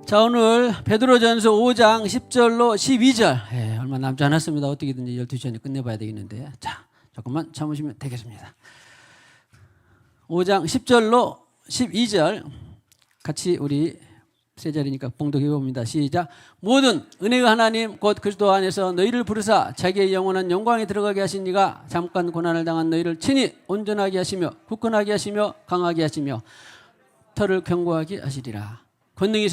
자, 오늘 베드로전서 5장 10절로 12절 얼마 남지 않았습니다. 어떻게든지 12시 전에 끝내봐야 되겠는데, 자, 조금만 참으시면 되겠습니다. 5장 10절로 12절 같이 우리 세 자리니까 봉독해 봅니다. 시작. 모든 은혜의 하나님 곧 그리스도 안에서 너희를 부르사 자기의 영원한 영광에 들어가게 하신 이가 잠깐 고난을 당한 너희를 친히 온전하게 하시며 굳건하게 하시며 강하게 하시며 터를 견고하게 하시리라. 권능이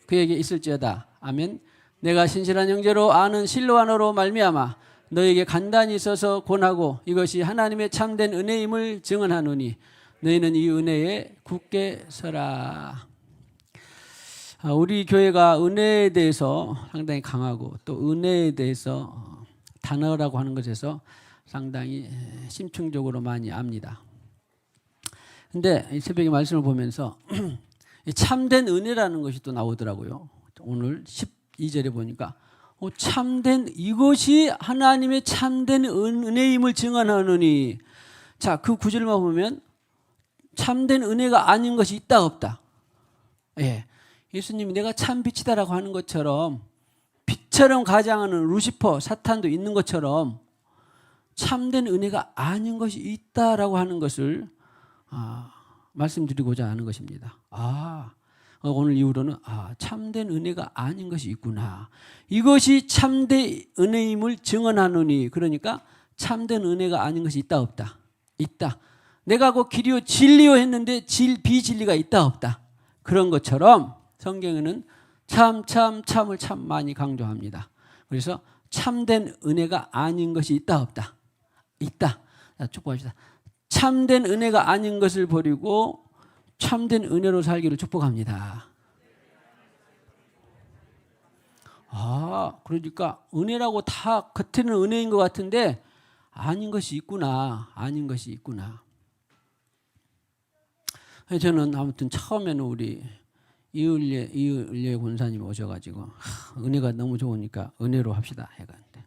그에게 있을지어다. 아멘. 내가 신실한 형제로 아는 실로아너로 말미암아 너에게 간단히 있어서 권하고 이것이 하나님의 참된 은혜임을 증언하노니 너희는 이 은혜에 굳게 서라. 우리 교회가 은혜에 대해서 상당히 강하고 또 은혜에 대해서 단어라고 하는 것에서 상당히 심층적으로 많이 압니다. 근데 이 새벽에 말씀을 보면서 참된 은혜라는 것이 또 나오더라고요. 오늘 12절에 보니까 참된 이것이 하나님의 참된 은혜임을 증언하노니, 자, 그 구절만 보면 참된 은혜가 아닌 것이 있다 없다. 예, 예수님이 내가 참 빛이다라고 하는 것처럼 빛처럼 가장하는 루시퍼 사탄도 있는 것처럼 참된 은혜가 아닌 것이 있다라고 하는 것을 말씀드리고자 하는 것입니다. 오늘 이후로는 참된 은혜가 아닌 것이 있구나. 이것이 참된 은혜임을 증언하노니, 그러니까 참된 은혜가 아닌 것이 있다 없다. 있다. 내가 곧 길이요 진리요 했는데 비진리가 있다 없다. 그런 것처럼 성경에는 참을 참 많이 강조합니다. 그래서 참된 은혜가 아닌 것이 있다 없다. 있다. 자, 축복합시다. 참된 은혜가 아닌 것을 버리고 참된 은혜로 살기를 축복합니다. 그러니까 은혜라고 다 겉에는 은혜인 것 같은데 아닌 것이 있구나. 아닌 것이 있구나. 저는 아무튼 처음에는 우리 이을예 권사님 오셔가지고 은혜가 너무 좋으니까 은혜로 합시다 해가는데,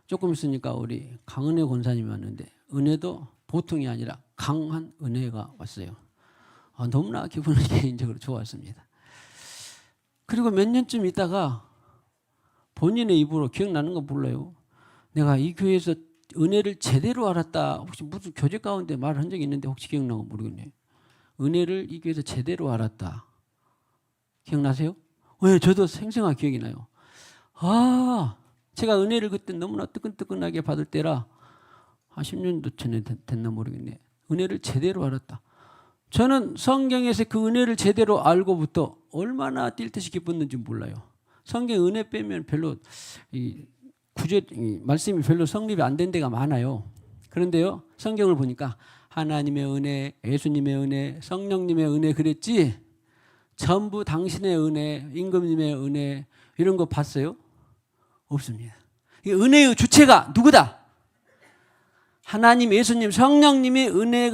조금 있으니까 우리 강은혜 권사님이 왔는데 은혜도 보통이 아니라 강한 은혜가 왔어요. 너무나 기분이 개인적으로 좋았습니다. 그리고 몇 년쯤 있다가 본인의 입으로, 기억나는 거 몰라요, 내가 이 교회에서 은혜를 제대로 알았다. 혹시 무슨 교제 가운데 말을 한 적이 있는데 혹시 기억나고 모르겠네요. 은혜를 이 교회에서 제대로 알았다. 기억나세요? 네, 저도 생생하게 기억이 나요. 제가 은혜를 그때 너무나 뜨끈뜨끈하게 받을 때라 한 10년도 전에 됐나 모르겠네. 은혜를 제대로 알았다. 저는 성경에서 그 은혜를 제대로 알고부터 얼마나 뛸 듯이 기뻤는지 몰라요. 성경 은혜 빼면 별로 말씀이 별로 성립이 안 된 데가 많아요. 그런데요, 성경을 보니까 하나님의 은혜, 예수님의 은혜, 성령님의 은혜 그랬지 전부 당신의 은혜, 임금님의 은혜 이런 거 봤어요? 없습니다. 이 은혜의 주체가 누구다? 하나님, 예수님, 성령님이 은혜의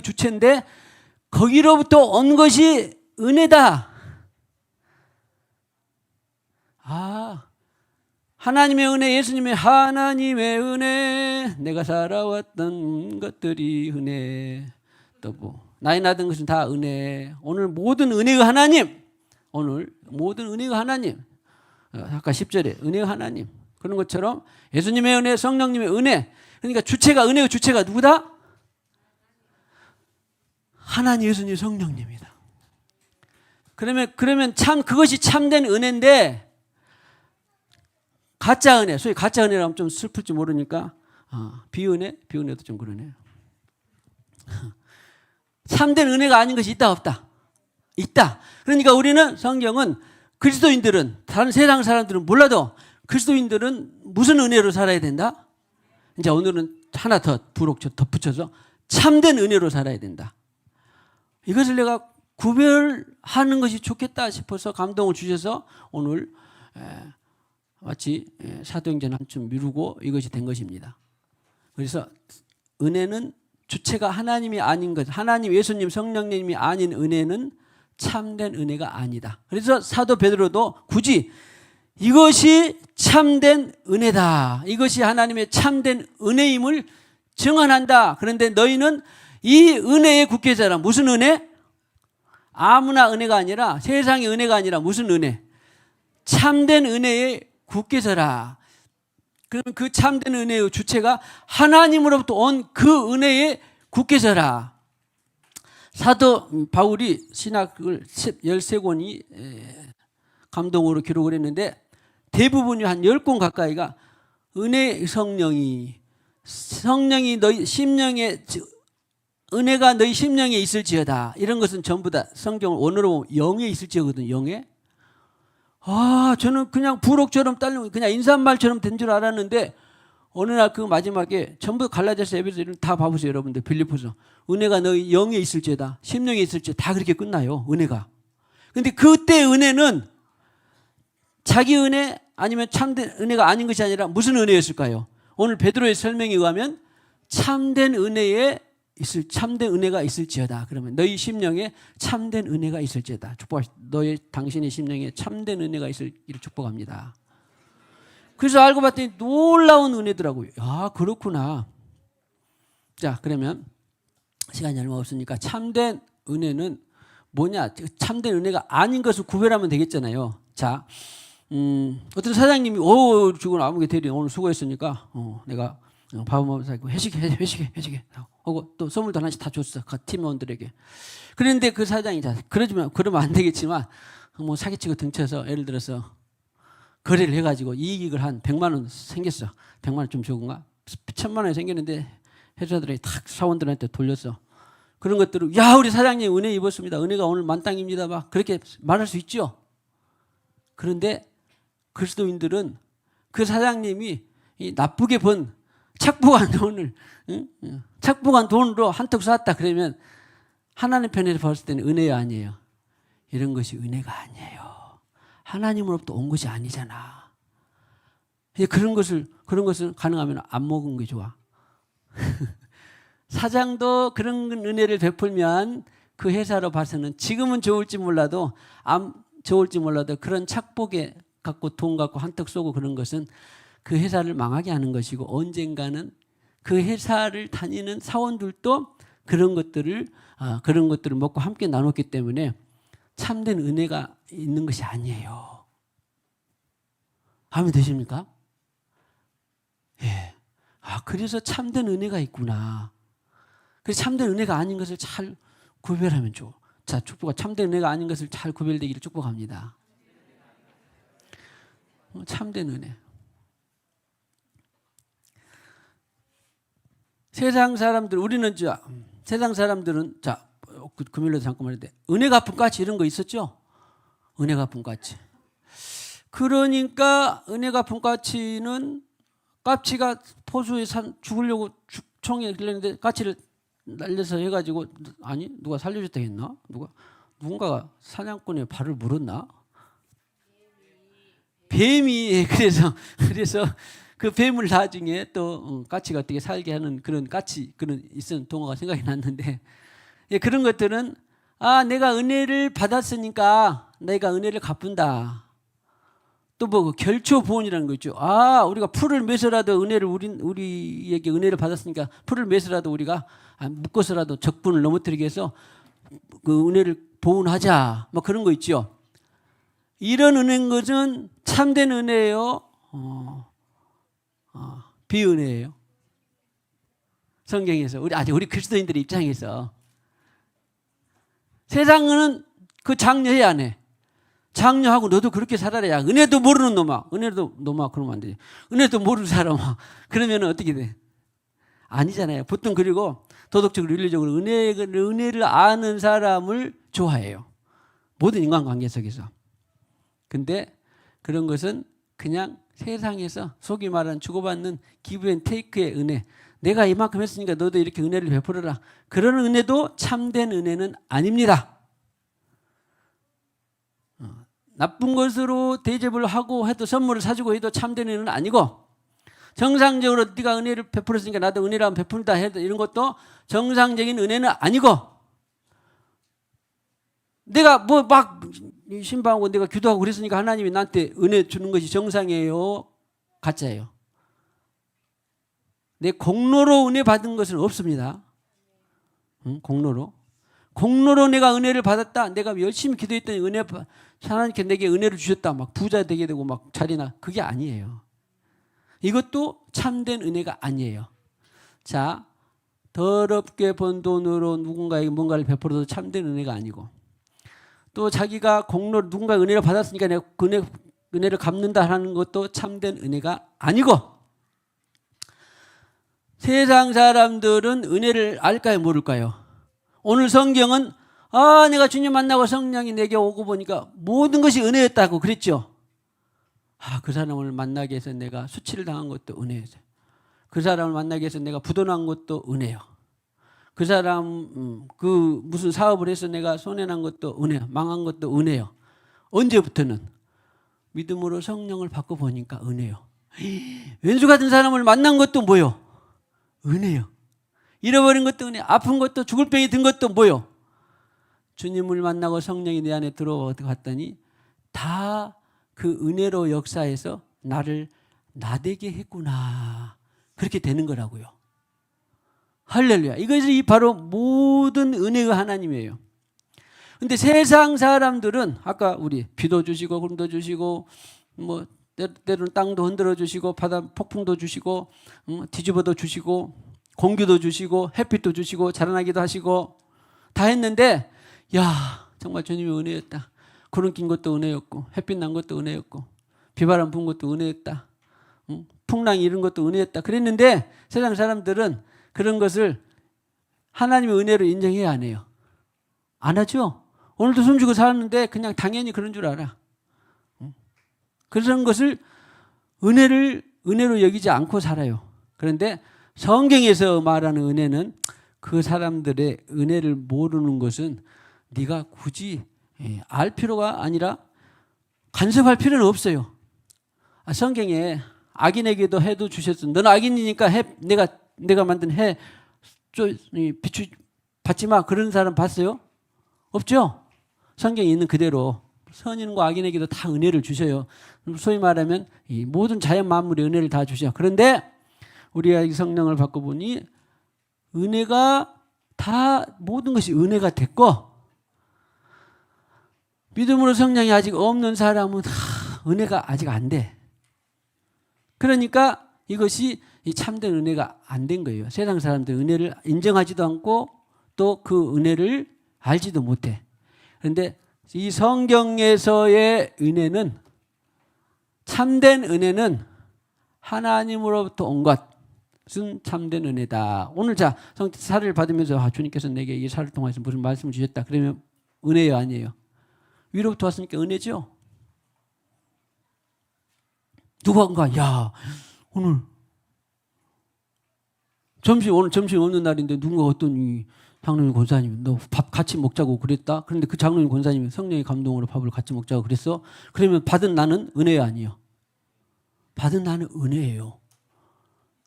주체인데 거기로부터 온 것이 은혜다. 하나님의 은혜, 예수님의 하나님의 은혜, 내가 살아왔던 것들이 은혜, 또 뭐 나이 나던 것은 다 은혜. 오늘 모든 은혜의 하나님, 아까 10절에 은혜의 하나님, 그런 것처럼 예수님의 은혜, 성령님의 은혜, 그러니까 은혜의 주체가 누구다? 하나님, 예수님, 성령님이다. 그러면 참 그것이 참된 은혜인데, 가짜 은혜, 소위 가짜 은혜라면 좀 슬플지 모르니까 비은혜도 좀 그러네요. 참된 은혜가 아닌 것이 있다 없다? 있다. 그러니까 우리는, 성경은 그리스도인들은, 다른 세상 사람들은 몰라도 그리스도인들은 무슨 은혜로 살아야 된다? 이제 오늘은 하나 더 덧붙여서 참된 은혜로 살아야 된다. 이것을 내가 구별하는 것이 좋겠다 싶어서 감동을 주셔서 오늘 마치 사도행전 한쯤 미루고 이것이 된 것입니다. 그래서 은혜는 주체가 하나님이 아닌 것, 하나님, 예수님, 성령님이 아닌 은혜는 참된 은혜가 아니다. 그래서 사도 베드로도 굳이 이것이 참된 은혜다, 이것이 하나님의 참된 은혜임을 증언한다. 그런데 너희는 이 은혜의 국회자라. 무슨 은혜? 아무나 은혜가 아니라, 세상의 은혜가 아니라 무슨 은혜? 참된 은혜에 굳게 서라. 그럼 그 참된 은혜의 주체가 하나님으로부터 온 그 은혜에 굳게 서라. 사도 바울이 신학을 13권이 감동으로 기록을 했는데 대부분이 한 10권 가까이가 은혜의 성령이 너희 심령에, 은혜가 너희 심령에 있을지어다. 이런 것은 전부 다 성경을 원어로 보면 영에 있을지어거든요. 영에. 저는 그냥 부록처럼 딸리고 그냥 인사말처럼 된 줄 알았는데 어느 날 그 마지막에 전부 갈라디아서, 에베소 다 봐보세요. 여러분들 빌립보서. 은혜가 너희 영에 있을지어다. 심령에 있을지어다. 다 그렇게 끝나요. 은혜가. 근데 그때 은혜는 자기 은혜 아니면 참된 은혜가 아닌 것이 아니라 무슨 은혜였을까요? 오늘 베드로의 설명에 의하면 참된 은혜가 있을지어다. 그러면 너희 심령에 참된 은혜가 있을지어다. 당신의 심령에 참된 은혜가 있을지를 축복합니다. 그래서 알고 봤더니 놀라운 은혜더라고요. 그렇구나. 자, 그러면 시간이 얼마 없으니까 참된 은혜는 뭐냐? 참된 은혜가 아닌 것을 구별하면 되겠잖아요. 자, 어떤 사장님이 지금 아무개 대리 오늘 수고했으니까 내가 밥 한번 사고 회식해 하고 또 선물도 하나씩 다 줬어. 그 팀원들에게. 그런데 그 사장이 그러면 안 되겠지만 뭐 사기치고 등쳐서 예를 들어서 거래를 해가지고 이익을 한 100만 원 생겼어. 100만 원 좀 적은가? 1000만 원이 생겼는데 회사들이 탁 사원들한테 돌렸어. 그런 것들을 우리 사장님 은혜 입었습니다. 은혜가 오늘 만땅입니다. 막 그렇게 말할 수 있죠. 그런데 그리스도인들은 그 사장님이 이 나쁘게 번 착복한 돈으로 한턱 쐈다 그러면 하나님 편에서 봤을 때는 은혜가 아니에요. 이런 것이 은혜가 아니에요. 하나님으로부터 온 것이 아니잖아. 그런 것을 가능하면 안 먹은 게 좋아. 사장도 그런 은혜를 베풀면 그 회사로 봐서는 지금은 좋을지 몰라도 그런 착복에 갖고 돈 갖고 한턱 쏘고 그런 것은 그 회사를 망하게 하는 것이고 언젠가는 그 회사를 다니는 사원들도 그런 것들을 먹고 함께 나눴기 때문에 참된 은혜가 있는 것이 아니에요. 마음에 드십니까? 예. 그래서 참된 은혜가 있구나. 그래서 참된 은혜가 아닌 것을 잘 구별하면 좋아. 자, 축복과 참된 은혜가 아닌 것을 잘 구별되기를 축복합니다. 참된 은혜. 세상 사람들은 금요일에도 잠깐 말했는데 은혜 갚은 까치 이런 거 있었죠? 은혜 갚은 까치. 그러니까 은혜 갚은 까치는 까치가 포수에 죽으려고 총에 길렀는데 까치를 날려서 해가지고 누가 살려줬다 했나? 누군가가 사냥꾼의 발을 물었나? 뱀이 그래서 그 뱀을 나중에 또 까치가 어떻게 살게 하는 그런 있었던 동화가 생각이 났는데 그런 것들은 내가 은혜를 받았으니까 내가 은혜를 갚는다. 또 뭐 결초 보온이라는 거 있죠. 우리가 풀을 매서라도 우리에게 은혜를 받았으니까 풀을 매서라도 우리가 묶어서라도 적분을 넘어뜨리게 해서 그 은혜를 보온하자. 뭐 그런 거 있죠. 이런 은혜인 것은 참된 은혜예요. 비은혜예요. 성경에서 우리 그리스도인들의 입장에서 세상은 그 장려해야 안 해. 장려하고 너도 그렇게 살아라. 야, 은혜도 모르는 놈아. 그러면 안 되지. 은혜도 모르는 사람아. 그러면 어떻게 돼? 아니잖아요. 보통 그리고 도덕적으로 윤리적으로 은혜를 아는 사람을 좋아해요. 모든 인간관계 속에서. 근데 그런 것은 그냥 세상에서 소위 말하는 주고받는 기브 앤 테이크의 은혜. 내가 이만큼 했으니까 너도 이렇게 은혜를 베풀어라. 그런 은혜도 참된 은혜는 아닙니다. 나쁜 것으로 대접을 하고 해도 선물을 사주고 해도 참된 은혜는 아니고 정상적으로 네가 은혜를 베풀었으니까 나도 은혜를 한번 베푼다 해도 이런 것도 정상적인 은혜는 아니고 내가 뭐 막 신방하고 내가 기도하고 그랬으니까 하나님이 나한테 은혜 주는 것이 정상이에요? 가짜예요. 내 공로로 은혜 받은 것은 없습니다. 공로로. 공로로 내가 은혜를 받았다. 내가 열심히 기도했더니 하나님께 내게 은혜를 주셨다. 막 부자 되게 되고 막 자리나. 그게 아니에요. 이것도 참된 은혜가 아니에요. 자, 더럽게 번 돈으로 누군가에게 뭔가를 베풀어도 참된 은혜가 아니고, 또 자기가 공로로 누군가 은혜를 받았으니까 내가 그 은혜를 갚는다 하는 것도 참된 은혜가 아니고, 세상 사람들은 은혜를 알까요, 모를까요? 오늘 성경은 내가 주님 만나고 성령이 내게 오고 보니까 모든 것이 은혜였다고 그랬죠. 그 사람을 만나기 위해서 내가 수치를 당한 것도 은혜였어요. 그 사람을 만나기 위해서 내가 부도난 것도 은혜요. 그 사람 그 무슨 사업을 해서 내가 손해난 것도 은혜요. 망한 것도 은혜요. 언제부터는? 믿음으로 성령을 받고 보니까 은혜요. 왼수 같은 사람을 만난 것도 뭐요? 은혜요. 잃어버린 것도 은혜, 아픈 것도 죽을 병이 든 것도 뭐요? 주님을 만나고 성령이 내 안에 들어갔더니 다 그 은혜로 역사해서 나를 나되게 했구나. 그렇게 되는 거라고요. 할렐루야. 이것이 바로 모든 은혜가 하나님이에요. 근데 세상 사람들은 아까 우리 비도 주시고 구름도 주시고 뭐 때로는 땅도 흔들어 주시고 바다 폭풍도 주시고 뒤집어도 주시고 공기도 주시고 햇빛도 주시고 자라나기도 하시고 다 했는데, 정말 주님의 은혜였다. 구름 낀 것도 은혜였고 햇빛 난 것도 은혜였고 비바람 분 것도 은혜였다. 풍랑이 이런 것도 은혜였다. 그랬는데 세상 사람들은 그런 것을 하나님의 은혜로 인정해야 안 해요. 안 하죠. 오늘도 숨쉬고 사는데 그냥 당연히 그런 줄 알아. 그런 것을 은혜로 여기지 않고 살아요. 그런데 성경에서 말하는 은혜는 그 사람들의 은혜를 모르는 것은 네가 굳이 알 필요가 아니라 간섭할 필요는 없어요. 성경에 악인에게도 해도 주셨어. 너는 악인이니까 내가 만든 해 비추 받지 마. 그런 사람 봤어요? 없죠? 성경에 있는 그대로 선인과 악인에게도 다 은혜를 주셔요. 소위 말하면 이 모든 자연 만물의 은혜를 다 주셔요. 그런데 우리가 이 성령을 받고 보니 은혜가 다 모든 것이 은혜가 됐고, 믿음으로 성령이 아직 없는 사람은 은혜가 아직 안 돼. 그러니까 이것이 참된 은혜가 안 된 거예요. 세상 사람들 은혜를 인정하지도 않고 또 그 은혜를 알지도 못해. 그런데 이 성경에서의 은혜는, 참된 은혜는 하나님으로부터 온 것은 참된 은혜다. 오늘 사를 받으면서 주님께서 내게 이 사를 통해서 무슨 말씀을 주셨다. 그러면 은혜요, 아니에요? 위로부터 왔으니까 은혜죠. 누군가 오늘 점심 없는 날인데 누군가 어떤 장로님 권사님 너 밥 같이 먹자고 그랬다. 그런데 그 장로님 권사님이 성령의 감동으로 밥을 같이 먹자고 그랬어. 그러면 받은 나는 은혜요, 아니에요? 받은 나는 은혜예요.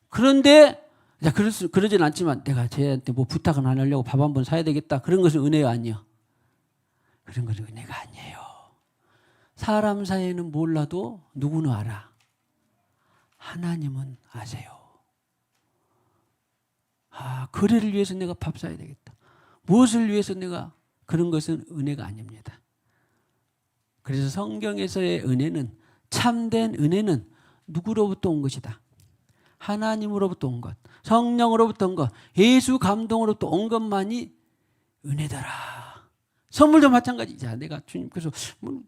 그런데 그러진 않지만 내가 쟤한테 뭐 부탁은 안 하려고 밥 한번 사야 되겠다. 그런 것은 은혜요, 아니에요? 그런 것은 은혜가 아니에요. 사람 사이에는 몰라도 누구는 알아. 하나님은 아세요. 거래를 위해서 내가 밥 사야 되겠다. 무엇을 위해서 내가, 그런 것은 은혜가 아닙니다. 그래서 성경에서의 은혜는, 참된 은혜는 누구로부터 온 것이다. 하나님으로부터 온 것, 성령으로부터 온 것, 예수 감동으로부터 온 것만이 은혜더라. 선물도 마찬가지. 내가 주님께서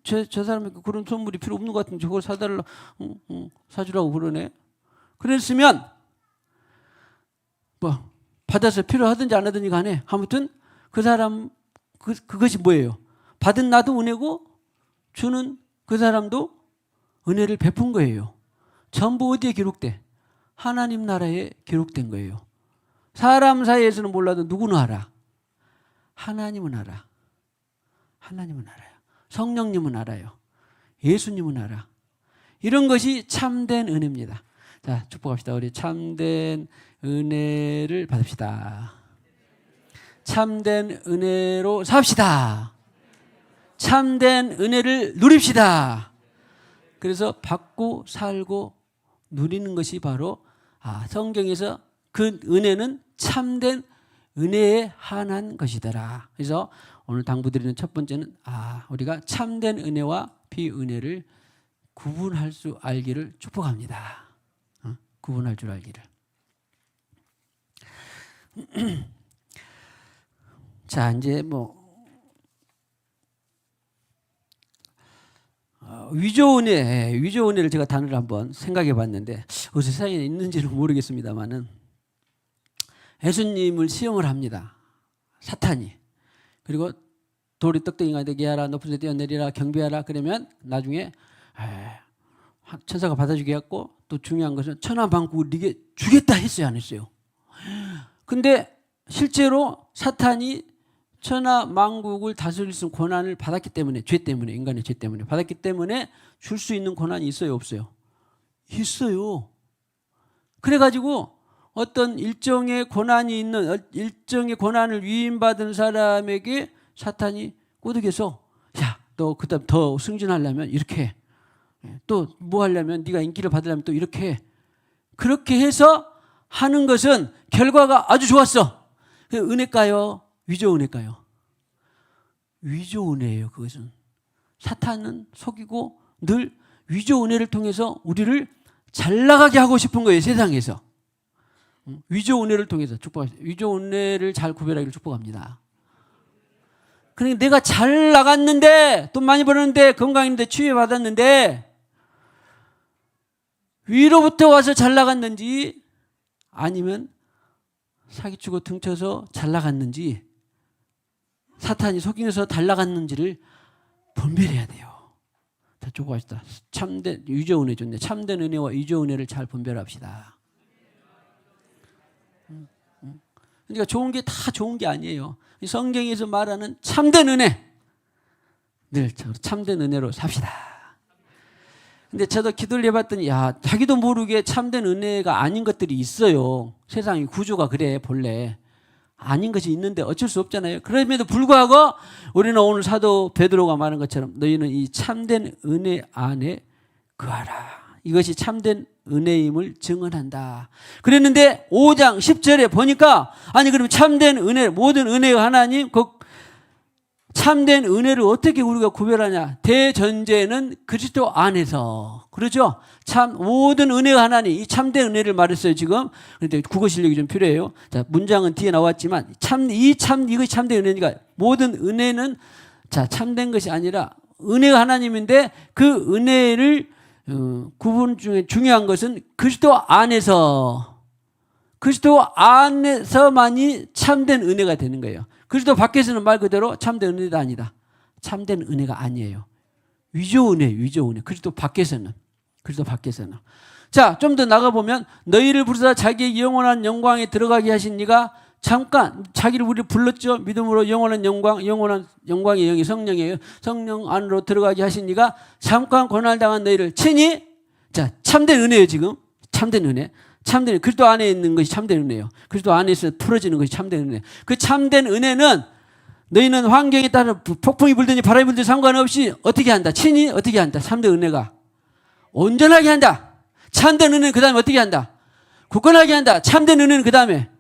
저 사람에게 그런 선물이 필요 없는 것 같은데 저걸 사주라고 그러네. 그랬으면 받아서 필요하든지 안 하든지 간에 아무튼 그 사람 그것이 뭐예요? 받은 나도 은혜고 주는 그 사람도 은혜를 베푼 거예요. 전부 어디에 기록돼? 하나님 나라에 기록된 거예요. 사람 사이에서는 몰라도 누구는 알아? 하나님은 알아. 하나님은 알아요. 성령님은 알아요. 예수님은 알아. 이런 것이 참된 은혜입니다. 자, 축복합시다. 우리 참된 은혜를 받읍시다. 참된 은혜로 삽시다. 참된 은혜를 누립시다. 그래서 받고 살고 누리는 것이 바로 성경에서 그 은혜는 참된 은혜에 한한 것이더라. 그래서 오늘 당부드리는 첫 번째는 우리가 참된 은혜와 비은혜를 구분할 수 알기를 축복합니다. 구분할 줄 알기를. 자, 이제 위조 은혜를 제가 단어를 한번 생각해 봤는데 어디서 세상에 있는지는 모르겠습니다만은 예수님을 시험을 합니다. 사탄이. 그리고 돌이 떡덩이가 되게 하라, 높은 데 뛰어내리라, 경배하라. 그러면 나중에 천사가 받아주게 했고, 또 중요한 것은 천하만국을 네게 주겠다 했어요, 안 했어요? 근데 실제로 사탄이 천하만국을 다스릴 수 있는 권한을 받았기 때문에, 죄 때문에, 인간의 죄 때문에 받았기 때문에 줄 수 있는 권한이 있어요, 없어요? 있어요. 그래가지고 어떤 일정의 권한이 있는, 일정의 권한을 위임받은 사람에게 사탄이 꼬드겨서, 야, 너 그다음 더 승진하려면 이렇게 해. 또 뭐 하려면, 네가 인기를 받으려면 또 이렇게 해. 그렇게 해서 하는 것은 결과가 아주 좋았어. 은혜일까요? 위조 은혜일까요? 위조 은혜예요. 그것은 사탄은 속이고 늘 위조 은혜를 통해서 우리를 잘 나가게 하고 싶은 거예요, 세상에서. 위조 은혜를 통해서 축복합니다. 위조 은혜를 잘 구별하기를 축복합니다. 그러니까 내가 잘 나갔는데, 돈 많이 벌었는데, 건강했는데, 치유받았는데 위로부터 와서 잘 나갔는지 아니면 사기치고 등쳐서 잘 나갔는지, 사탄이 속이면서 잘 나갔는지를 분별해야 돼요. 자, 축복합시다. 참된 위조 은혜 좋네. 참된 은혜와 위조 은혜를 잘 분별합시다. 그러니까 좋은 게 다 좋은 게 아니에요. 성경에서 말하는 참된 은혜, 늘 참된 은혜로 삽시다. 근데 저도 기도를 해봤더니 자기도 모르게 참된 은혜가 아닌 것들이 있어요. 세상의 구조가 그래. 본래 아닌 것이 있는데 어쩔 수 없잖아요. 그럼에도 불구하고 우리는 오늘 사도 베드로가 말한 것처럼 너희는 이 참된 은혜 안에 거하라. 이것이 참된 은혜임을 증언한다. 그랬는데 5장 10절에 보니까, 아니 그럼 참된 은혜, 모든 은혜의 하나님, 그 참된 은혜를 어떻게 우리가 구별하냐? 대전제는 그리스도 안에서. 그렇죠? 모든 은혜의 하나님, 이 참된 은혜를 말했어요, 지금. 그런데 국어 실력이 좀 필요해요. 자, 문장은 뒤에 나왔지만 이것이 참된 은혜니까 모든 은혜는 참된 것이 아니라 은혜의 하나님인데, 그 은혜를 구분 중에 중요한 것은 그리스도 안에서만이 참된 은혜가 되는 거예요. 그리스도 밖에서는 말 그대로 참된 은혜도 아니다. 참된 은혜가 아니에요. 위조 은혜. 그리스도 밖에서는. 자, 좀 더 나가보면 너희를 부르사 자기의 영원한 영광에 들어가게 하신 이가, 잠깐 자기를 우리를 불렀죠. 믿음으로 영원한 영광의 영이 성령이에요. 성령 안으로 들어가게 하신 이가 잠깐 고난을 당한 너희를 친히, 참된 은혜예요. 지금 참된 은혜. 그리스도 안에 있는 것이 참된 은혜예요. 그리스도 안에서 풀어지는 것이 참된 은혜. 그 참된 은혜는 너희는 환경에 따라 폭풍이 불든지 바람이 불든지 상관없이 어떻게 한다? 친히 어떻게 한다? 참된 은혜가 온전하게 한다. 참된 은혜는 그 다음에 어떻게 한다? 굳건하게 한다. 참된 은혜는 그 다음에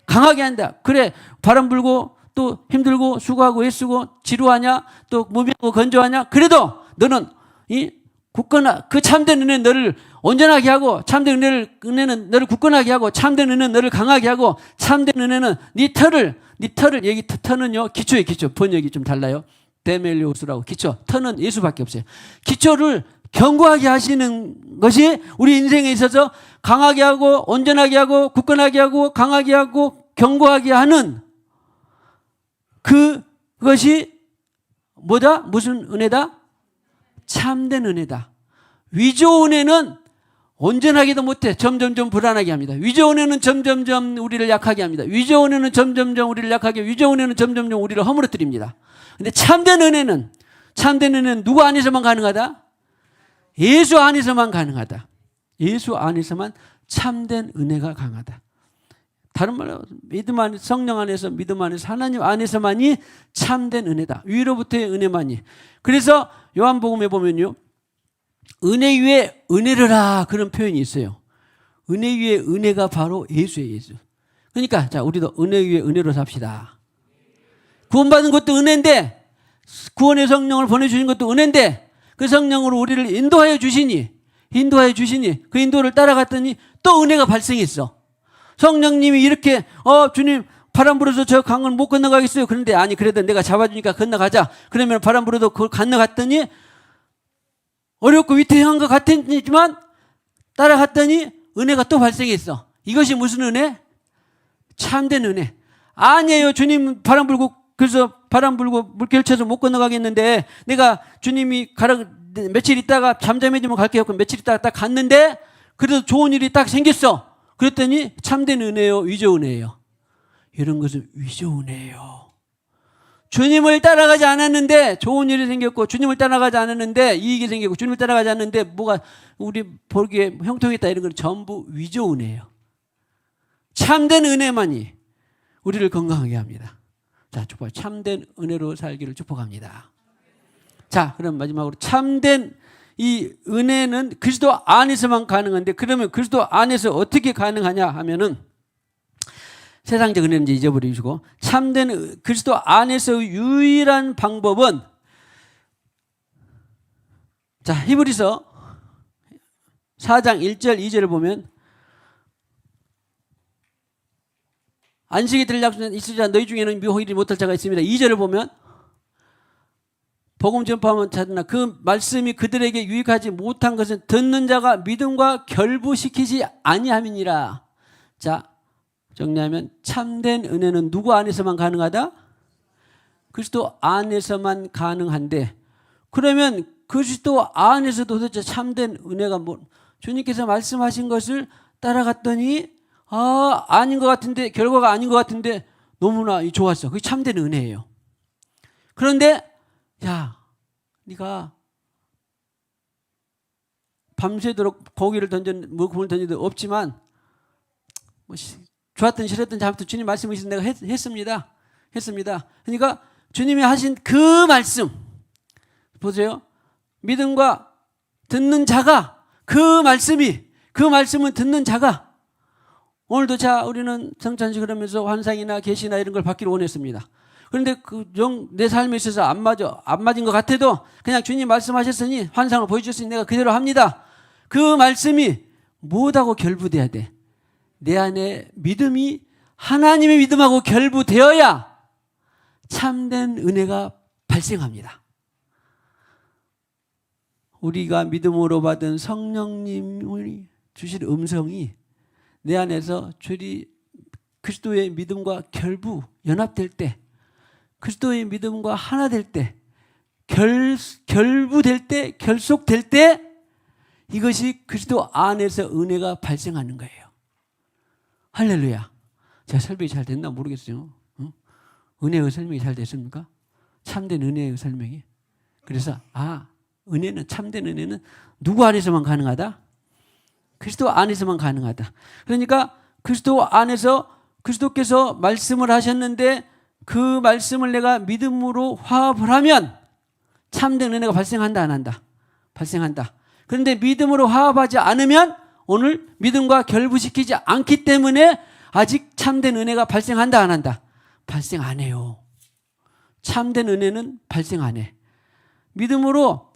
강하게 한다. 그래, 바람 불고 또 힘들고 수고하고 애쓰고 지루하냐, 또 무명하고 건조하냐, 그래도 너는 그 참된 은혜는 너를 온전하게 하고, 참된 은혜는 너를 굳건하게 하고, 참된 은혜는 너를 강하게 하고, 참된 은혜는 네 털을 여기 터는요, 기초예요. 기초. 번역이 좀 달라요. 데멜리오스라고. 기초. 터는 예수밖에 없어요. 기초를 견고하게 하시는 것이 우리 인생에 있어서 강하게 하고, 온전하게 하고, 굳건하게 하고, 강하게 하고, 견고하게 하는 그것이 뭐다? 무슨 은혜다? 참된 은혜다. 위조 은혜는 온전하기도 못해. 점점점 불안하게 합니다. 위조 은혜는 점점점 우리를 약하게 합니다. 위조 은혜는 점점점 우리를 약하게, 위조 은혜는 점점점 우리를 허물어뜨립니다. 근데 참된 은혜는 누구 안에서만 가능하다? 예수 안에서만 가능하다. 예수 안에서만 참된 은혜가 강하다. 다른 말로 믿음 안에서, 성령 안에서, 믿음 안에서, 하나님 안에서만이 참된 은혜다. 위로부터의 은혜만이. 그래서 요한복음에 보면요, 은혜 위에 은혜를 하, 그런 표현이 있어요. 은혜 위에 은혜가 바로 예수예요. 예수. 그러니까 자, 우리도 은혜 위에 은혜로 삽시다. 구원받은 것도 은혜인데, 구원의 성령을 보내주신 것도 은혜인데, 그 성령으로 우리를 인도하여 주시니 그 인도를 따라갔더니 또 은혜가 발생했어. 성령님이 이렇게 주님 바람 불어서 저 강을 못 건너가겠어요. 그런데 아니, 그래도 내가 잡아주니까 건너가자. 그러면 바람 불어도 그걸 건너갔더니 어렵고 위태한 것 같았지만 따라갔더니 은혜가 또 발생했어. 이것이 무슨 은혜? 참된 은혜. 아니에요. 주님 바람 불고, 그래서 바람 불고 물결 쳐서 못 건너가겠는데 내가 주님이 며칠 있다가 잠잠해지면 갈게요. 그럼 며칠 있다가 딱 갔는데 그래도 좋은 일이 딱 생겼어. 그랬더니 참된 은혜요, 위조 은혜예요? 이런 것은 위조 은혜예요. 주님을 따라가지 않았는데 좋은 일이 생겼고, 주님을 따라가지 않았는데 이익이 생겼고, 주님을 따라가지 않았는데 뭐가 우리 보기에 형통했다, 이런 건 전부 위조 은혜예요. 참된 은혜만이 우리를 건강하게 합니다. 자, 축복. 참된 은혜로 살기를 축복합니다. 자, 그럼 마지막으로 참된 이 은혜는 그리스도 안에서만 가능한데, 그러면 그리스도 안에서 어떻게 가능하냐 하면은, 세상적 은혜는 이제 잊어버리시고, 참된 그리스도 안에서 유일한 방법은, 자, 히브리서 4장 1절 2절을 보면, 안식이 될 약속은 있으자 너희 중에는 미혹이지 못할 자가 있습니다. 2절을 보면 복음 전파하면 자나 그 말씀이 그들에게 유익하지 못한 것은 듣는 자가 믿음과 결부시키지 아니함이니라. 자, 정리하면 참된 은혜는 누구 안에서만 가능하다? 그리스도 안에서만 가능한데, 그러면 그리스도 안에서도 도대체 참된 은혜가 뭐, 주님께서 말씀하신 것을 따라갔더니 아닌 것 같은데, 결과가 아닌 것 같은데 너무나 좋았어. 그게 참된 은혜예요. 그런데 야, 네가 밤새도록 고기를 금을 던져도 없지만 뭐 좋았든 싫었든 잘못든 주님 말씀을 내가 했습니다. 그러니까 주님이 하신 그 말씀 보세요. 믿음과 듣는 자가, 그 말씀은 듣는 자가, 오늘도 자, 우리는 성찬식 그러면서 환상이나 계시나 이런 걸 받기를 원했습니다. 그런데 내 삶에 있어서 안 맞은 것 같아도 그냥 주님 말씀하셨으니, 환상을 보여주셨으니 내가 그대로 합니다. 그 말씀이 뭐하고 결부돼야 돼? 내 안에 믿음이 하나님의 믿음하고 결부되어야 참된 은혜가 발생합니다. 우리가 믿음으로 받은 성령님이 주실 음성이 내 안에서 그리스도의 믿음과 연합될 때, 그리스도의 믿음과 하나 될 때, 결부될 때, 결속될 때, 이것이 그리스도 안에서 은혜가 발생하는 거예요. 할렐루야. 제가 설명이 잘 됐나 모르겠어요. 은혜의 설명이 잘 됐습니까? 참된 은혜의 설명이. 그래서 참된 은혜는 누구 안에서만 가능하다? 그리스도 안에서만 가능하다. 그러니까 그리스도 안에서 그리스도께서 말씀을 하셨는데 그 말씀을 내가 믿음으로 화합을 하면 참된 은혜가 발생한다, 안 한다? 발생한다. 그런데 믿음으로 화합하지 않으면, 오늘 믿음과 결부시키지 않기 때문에 아직 참된 은혜가 발생한다, 안 한다? 발생 안 해요. 참된 은혜는 발생 안 해. 믿음으로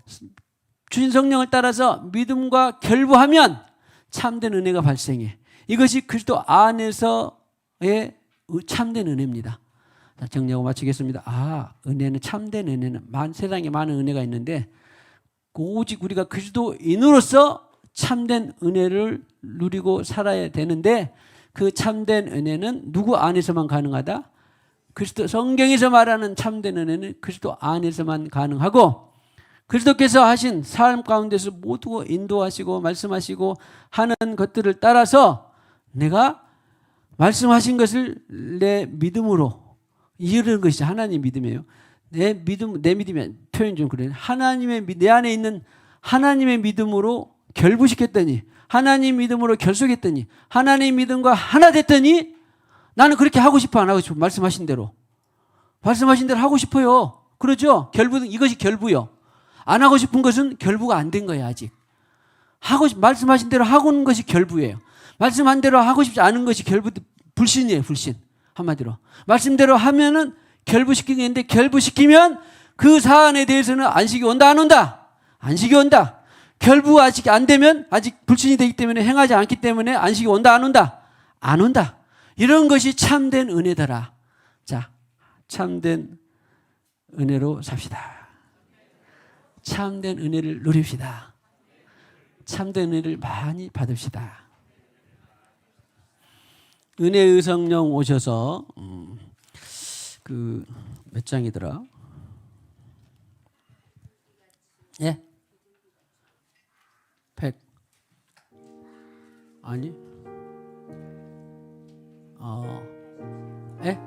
주신 성령을 따라서 믿음과 결부하면 참된 은혜가 발생해. 이것이 그리스도 안에서의 참된 은혜입니다. 자, 정리하고 마치겠습니다. 은혜는, 참된 은혜는, 세상에 많은 은혜가 있는데 오직 우리가 그리스도인으로서 참된 은혜를 누리고 살아야 되는데, 그 참된 은혜는 누구 안에서만 가능하다? 그리스도, 성경에서 말하는 참된 은혜는 그리스도 안에서만 가능하고, 그리스도께서 하신 삶 가운데서 모두 인도하시고 말씀하시고 하는 것들을 따라서 내가 말씀하신 것을 내 믿음으로 이루는 것이 하나님 믿음이에요. 내 믿음이 표현 좀 그래요. 내 안에 있는 하나님의 믿음으로 결부시켰더니, 하나님 믿음으로 결속했더니, 하나님 믿음과 하나 됐더니, 나는 그렇게 하고 싶어, 안 하고 싶어? 말씀하신 대로 하고 싶어요. 그러죠? 이것이 결부요. 안 하고 싶은 것은 결부가 안 된 거예요, 아직. 말씀하신 대로 하고 있는 것이 결부예요. 말씀한 대로 하고 싶지 않은 것이 불신이에요. 불신. 한마디로 말씀대로 하면은 결부시키겠는데 결부시키면 그 사안에 대해서는 안식이 온다 안 온다? 안식이 온다. 결부 아직 안 되면 아직 불신이 되기 때문에 행하지 않기 때문에 안식이 온다 안 온다? 안 온다. 이런 것이 참된 은혜더라. 자, 참된 은혜로 삽시다. 참된 은혜를 누립시다. 참된 은혜를 많이 받읍시다. 은혜의 성령 오셔서 그 몇 장이더라? 예? 100 아니? 예?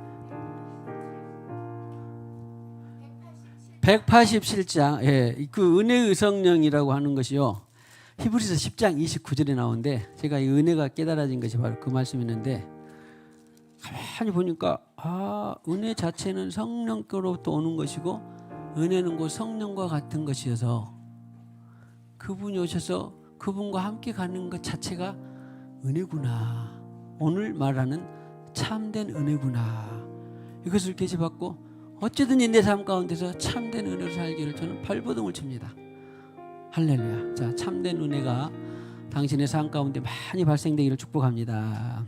187장. 예. 그 은혜의 성령이라고 하는 것이요. 히브리서 10장 29절에 나오는데 제가 이 은혜가 깨달아진 것이 바로 그 말씀이었는데 가만히 보니까 은혜 자체는 성령께로부터 오는 것이고 은혜는 곧 성령과 같은 것이어서 그분이 오셔서 그분과 함께 가는 것 자체가 은혜구나. 오늘 말하는 참된 은혜구나. 이것을 계시받고 어쨌든지 내 삶 가운데서 참된 은혜로 살기를 저는 발버둥을 칩니다. 할렐루야. 자, 참된 은혜가 당신의 삶 가운데 많이 발생되기를 축복합니다.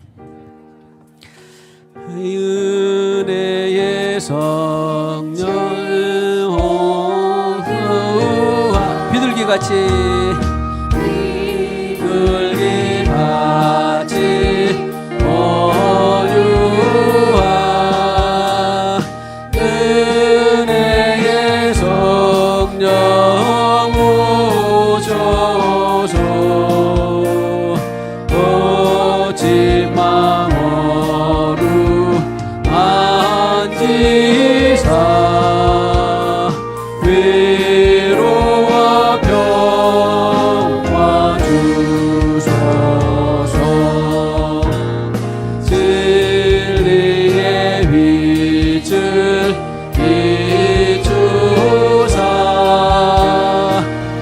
은혜의 성령 오후와 비둘기같이 오유와 은혜의 성령 오셔서 오직 마음으로 만지사 위로와 평화 주소서. 진리의 빛을 비추사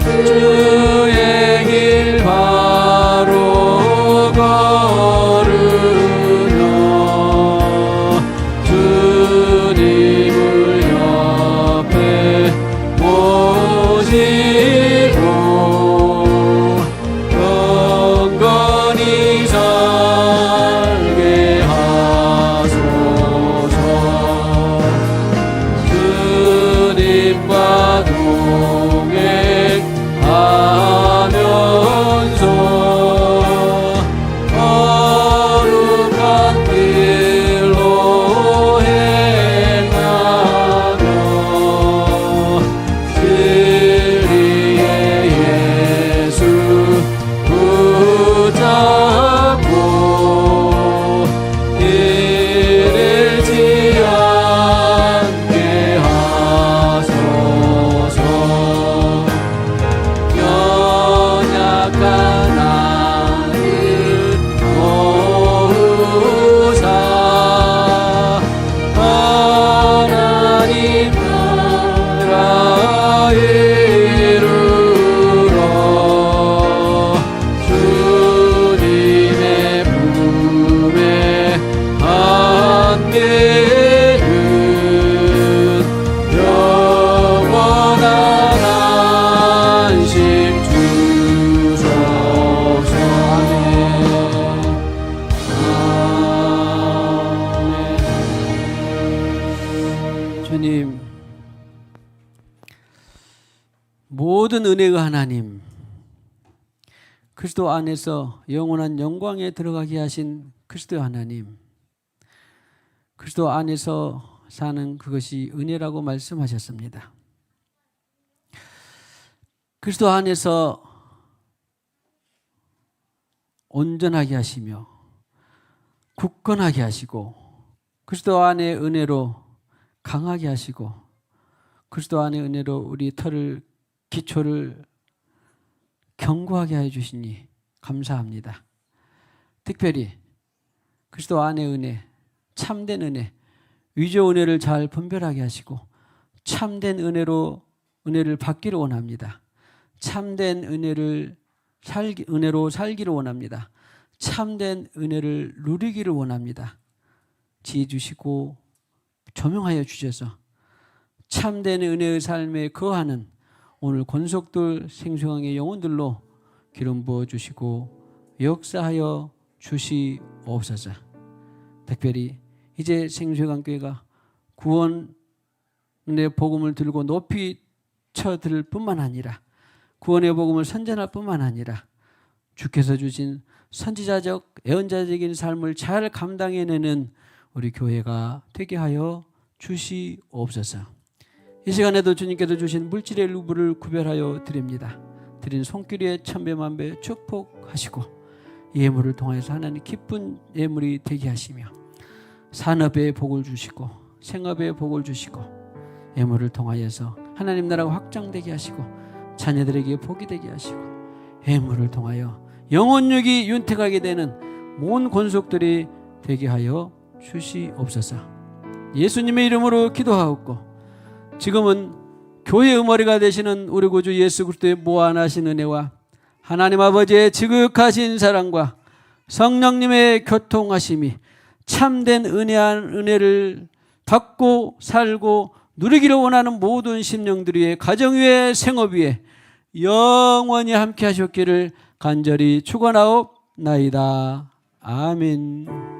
주의 길 바로 걸으며 주님을 옆에 모시고 영원히 살게 하소서. 주님과 동행하면서 거룩한 길로 행하며 진리의 예수 붙잡고 잃지 않게 하소서. 연약한 나를 도우사 하나님 나라 이루러 주님의 품에 안기는 영원한 안식 주소서. 아멘. 주님, 모든 은혜의 하나님, 그리스도 안에서 영원한 영광에 들어가게 하신 그리스도 하나님, 그리스도 안에서 사는 그것이 은혜라고 말씀하셨습니다. 그리스도 안에서 온전하게 하시며 굳건하게 하시고 그리스도 안의 은혜로 강하게 하시고 그리스도 안의 은혜로 우리 털을 기초를 견고하게 해 주시니 감사합니다. 특별히 그리스도 안의 은혜, 참된 은혜, 위조 은혜를 잘 분별하게 하시고 참된 은혜를 받기를 원합니다. 참된 은혜로 살기를 원합니다. 참된 은혜를 누리기를 원합니다. 지혜 주시고 조명하여 주셔서 참된 은혜의 삶에 거하는 오늘 권속들 생수강의 영혼들로 기름 부어 주시고 역사하여 주시옵소서. 특별히 이제 생수강교회가 구원의 복음을 들고 높이 쳐들 뿐만 아니라 구원의 복음을 선전할 뿐만 아니라 주께서 주신 선지자적 예언자적인 삶을 잘 감당해내는 우리 교회가 되게 하여 주시옵소서. 이 시간에도 주님께서 주신 물질의 일부를 구별하여 드립니다. 드린 손길에 천배만배 축복하시고 이 예물을 통해서 하나님 기쁜 예물이 되게 하시며 산업에 복을 주시고 생업에 복을 주시고 예물을 통하여서 하나님 나라가 확장되게 하시고 자녀들에게 복이 되게 하시고 예물을 통하여 영혼육이 윤택하게 되는 모든 권속들이 되게 하여 주시옵소서. 예수님의 이름으로 기도하옵고 지금은 교회의 머리가 되시는 우리 구주 예수 그리스도의 무한하신 은혜와 하나님 아버지의 지극하신 사랑과 성령님의 교통하심이 참된 은혜를 받고 살고 누리기를 원하는 모든 심령들 위에 가정 위에 생업 위에 영원히 함께 하셨기를 간절히 축원하옵나이다. 아멘.